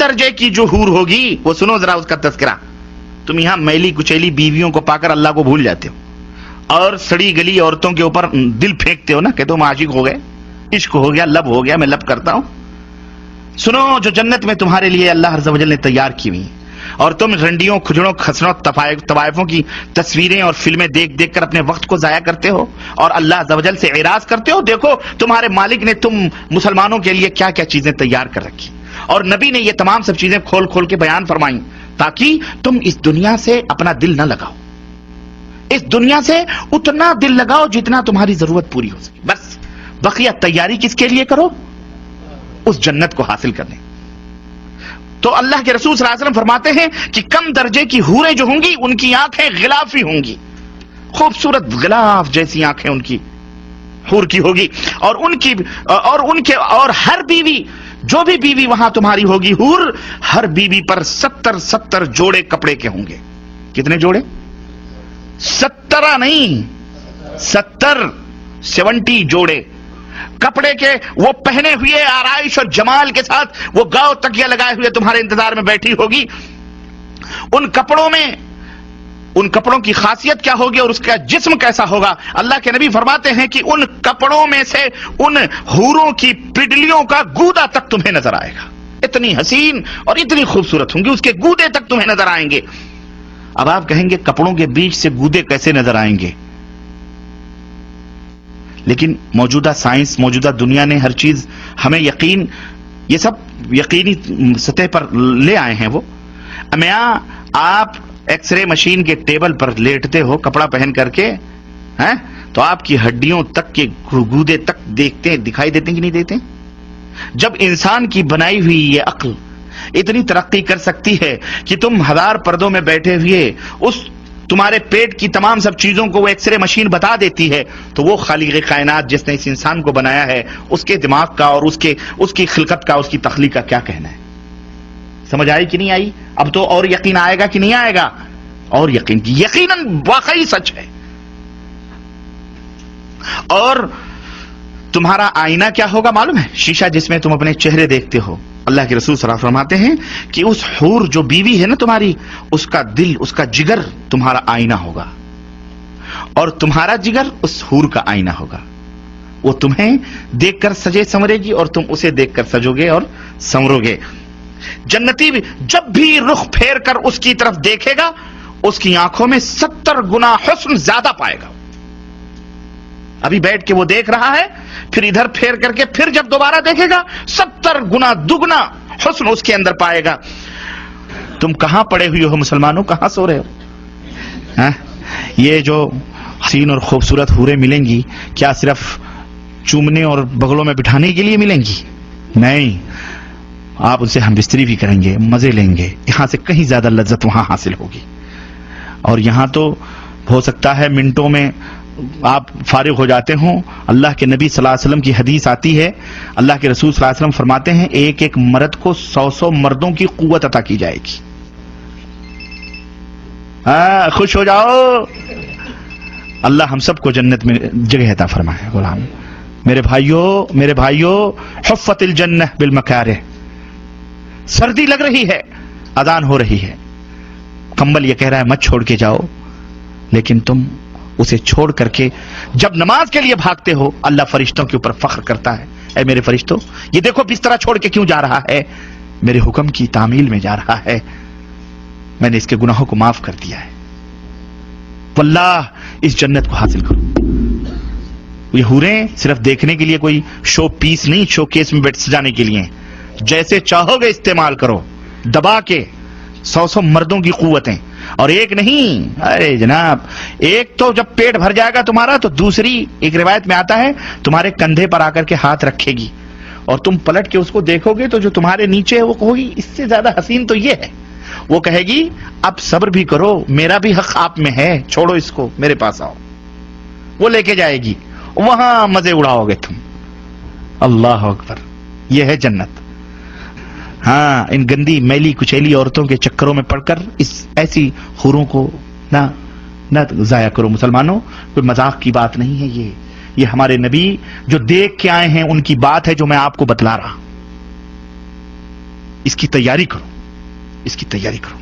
درجے کی جو حور ہوگی وہ سنو ذرا اس کا تذکرہ. تم یہاں میلی کچیلی بیویوں کو پا کر اللہ کو بھول جاتے ہو اور سڑی گلی عورتوں کے اوپر دل پھینکتے ہو نا کہ تم عاشق ہو گئے, عشق ہو گیا, لب ہو گیا, میں لب کرتا ہوں. سنو, جو جنت میں تمہارے لیے اللہ عز و جل نے تیار کی ہوئی, اور تم رنڈیوں, کھجڑوں, کھسروں, طوائفوں کی تصویریں اور فلمیں دیکھ دیکھ کر اپنے وقت کو ضائع کرتے ہو اور اللہ عز و جل سے اعراض کرتے ہو. دیکھو تمہارے مالک نے تم مسلمانوں کے لیے کیا کیا چیزیں تیار کر رکھی, اور نبی نے یہ تمام سب چیزیں کھول کھول کے بیان فرمائیں تاکہ تم اس دنیا سے اپنا دل نہ لگاؤ, اس دنیا سے اتنا دل لگاؤ جتنا تمہاری ضرورت پوری ہو سکے. بس بقیہ تیاری کس کے لیے کرو؟ اس جنت کو حاصل کرنے. تو اللہ کے رسول صلی اللہ علیہ وسلم فرماتے ہیں کہ کم درجے کی حوریں جو ہوں گی ان کی آنکھیں غلافی ہوں گی, خوبصورت غلاف جیسی آنکھیں ان کی حور کی ہوگی, اور ہر بیوی, جو بھی بیوی وہاں تمہاری ہوگی حور, ہر بیوی پر 70 جوڑے کپڑے کے ہوں گے. کتنے جوڑے؟ 70 نہیں, 70 جوڑے کپڑے کے, وہ پہنے ہوئے آرائش اور جمال کے ساتھ وہ گاؤ تکیہ لگائے ہوئے تمہارے انتظار میں بیٹھی ہوگی. ان کپڑوں کی خاصیت کیا ہوگی اور اس کا جسم کیسا ہوگا؟ اللہ کے نبی فرماتے ہیں کہ ان کپڑوں میں سے ان حوروں کی پڈلیوں کا گودا تک تمہیں نظر آئے گا. اتنی حسین اور اتنی خوبصورت ہوں گی, اس کے گودے تک تمہیں نظر آئیں گے. اب آپ کہیں گے کپڑوں کے بیچ سے گودے کیسے نظر آئیں گے؟ لیکن موجودہ سائنس, موجودہ دنیا نے ہر چیز ہمیں یہ سب یقینی سطح پر لے آئے ہیں. وہ میاں آپ ایکس رے مشین کے ٹیبل پر لیٹتے ہو کپڑا پہن کر کے, تو آپ کی ہڈیوں تک کے گودے تک دکھائی دیتے کہ نہیں دیتے؟ جب انسان کی بنائی ہوئی یہ عقل اتنی ترقی کر سکتی ہے کہ تم 1000 پردوں میں بیٹھے ہوئے اس تمہارے پیٹ کی تمام سب چیزوں کو وہ ایکس رے مشین بتا دیتی ہے, تو وہ خالق کائنات جس نے اس انسان کو بنایا ہے اس کے دماغ کا اور اس کی خلقت کا, اس کی تخلیق کا کیا کہنا ہے؟ سمجھ آئی کہ نہیں آئی؟ اب تو اور یقین آئے گا کہ نہیں آئے گا؟ اور یقین کی, یقیناً واقعی سچ ہے. اور تمہارا آئینہ کیا ہوگا معلوم ہے؟ شیشہ جس میں تم اپنے چہرے دیکھتے ہو. اللہ کے رسول صلی اللہ علیہ وسلم فرماتے ہیں کہ اس حور جو بیوی ہے نا تمہاری, اس کا دل, اس کا جگر تمہارا آئینہ ہوگا, اور تمہارا جگر اس حور کا آئینہ ہوگا. وہ تمہیں دیکھ کر سجے سنورے گی اور تم اسے دیکھ کر سجو گے اور سنورو گے. جنتی بھی جب بھی رخ پھیر کر اس کی طرف دیکھے گا اس کی آنکھوں میں 70 گنا حسن زیادہ پائے گا. ابھی بیٹھ کے وہ دیکھ رہا ہے, پھر ادھر پھیر کر کے پھر جب دوبارہ دیکھے گا 70 گنا دگنا حسن اس کے اندر پائے گا. تم کہاں پڑے ہوئے ہو مسلمانوں, کہاں سو رہے ہو؟ یہ جو حسین اور خوبصورت حوریں ملیں گی کیا صرف چومنے اور بغلوں میں بٹھانے کے لیے ملیں گی؟ نہیں, آپ ان سے ہم بستری بھی کریں گے, مزے لیں گے. یہاں سے کہیں زیادہ لذت وہاں حاصل ہوگی. اور یہاں تو ہو سکتا ہے منٹوں میں آپ فارغ ہو جاتے ہوں. اللہ کے نبی صلی اللہ علیہ وسلم کی حدیث آتی ہے, اللہ کے رسول صلی اللہ علیہ وسلم فرماتے ہیں ایک ایک مرد کو 100 مردوں کی قوت عطا کی جائے گی. خوش ہو جاؤ, اللہ ہم سب کو جنت میں جگہ عطا فرمائے. غلام میرے بھائیو, حفت الجنہ بالمکارہ. سردی لگ رہی ہے, اذان ہو رہی ہے, کمبل یہ کہہ رہا ہے مت چھوڑ کے جاؤ, لیکن تم اسے چھوڑ کر کے جب نماز کے لیے بھاگتے ہو اللہ فرشتوں کے اوپر فخر کرتا ہے, اے میرے فرشتوں یہ دیکھو بستر چھوڑ کے کیوں جا رہا ہے, میرے حکم کی تعمیل میں جا رہا ہے, میں نے اس کے گناہوں کو معاف کر دیا ہے. واللہ اس جنت کو حاصل کرو. یہ حوریں صرف دیکھنے کے لیے کوئی شو پیس نہیں, شو کیس میں بیٹھ سجانے کے لیے. جیسے چاہو گے استعمال کرو, دبا کے 100 مردوں کی قوتیں. اور ایک نہیں, ارے جناب ایک تو جب پیٹ بھر جائے گا تمہارا تو دوسری ایک روایت میں آتا ہے تمہارے کندھے پر آ کر کے ہاتھ رکھے گی اور تم پلٹ کے اس کو دیکھو گے تو جو تمہارے نیچے ہے وہ کہو گی اس سے زیادہ حسین تو یہ ہے. وہ کہے گی اب صبر بھی کرو, میرا بھی حق آپ میں ہے, چھوڑو اس کو, میرے پاس آؤ. وہ لے کے جائے گی, وہاں مزے اڑاؤ گے تم. اللہ اکبر, یہ ہے جنت. ہاں, ان گندی میلی کچیلی عورتوں کے چکروں میں پڑ کر اس ایسی حوروں کو نہ ضائع کرو مسلمانوں. کوئی مذاق کی بات نہیں ہے, یہ ہمارے نبی جو دیکھ کے آئے ہیں ان کی بات ہے جو میں آپ کو بتلا رہا. اس کی تیاری کرو، اس کی تیاری کرو.